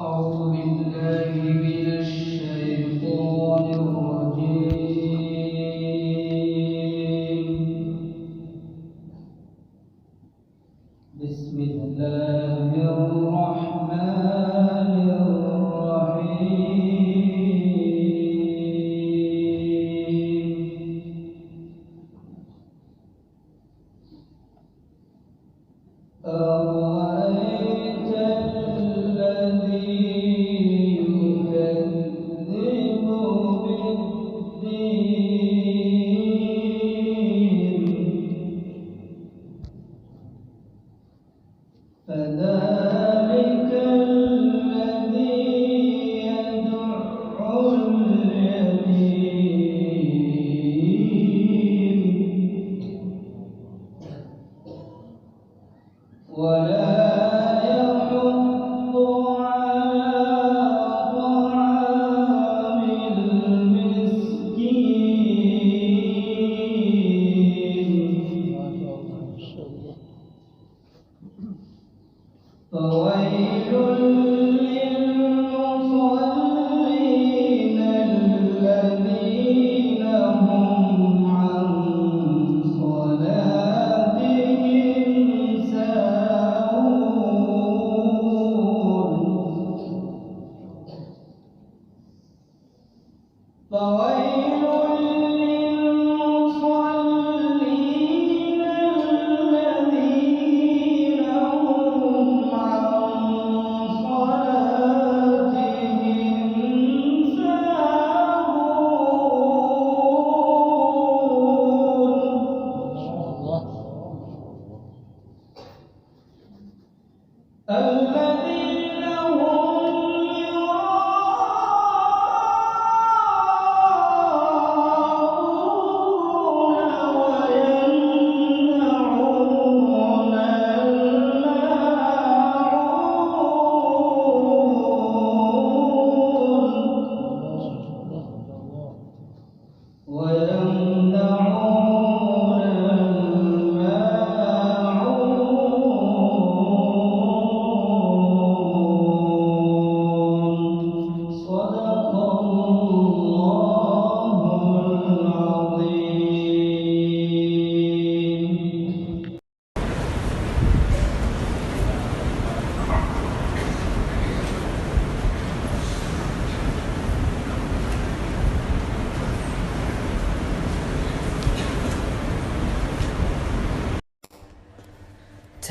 أعوذ بالله من الشيطان الرجيم. بسم الله الرحمن الرحيم. أرأيت الذي يكذب بالدين فذلك الذي يدع اليتيم ولا يحض على طعام المسكين فويل للمصلين الذين هم عن صلاتهم ساهون فويل للمصلين الذين هم عن صلاتهم ساهون الذين هم ويمنعون الماعون صدق الله العظيم.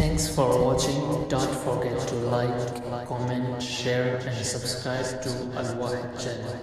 Thanks for watching. Don't forget to like, comment, share and subscribe to Al Wahid channel.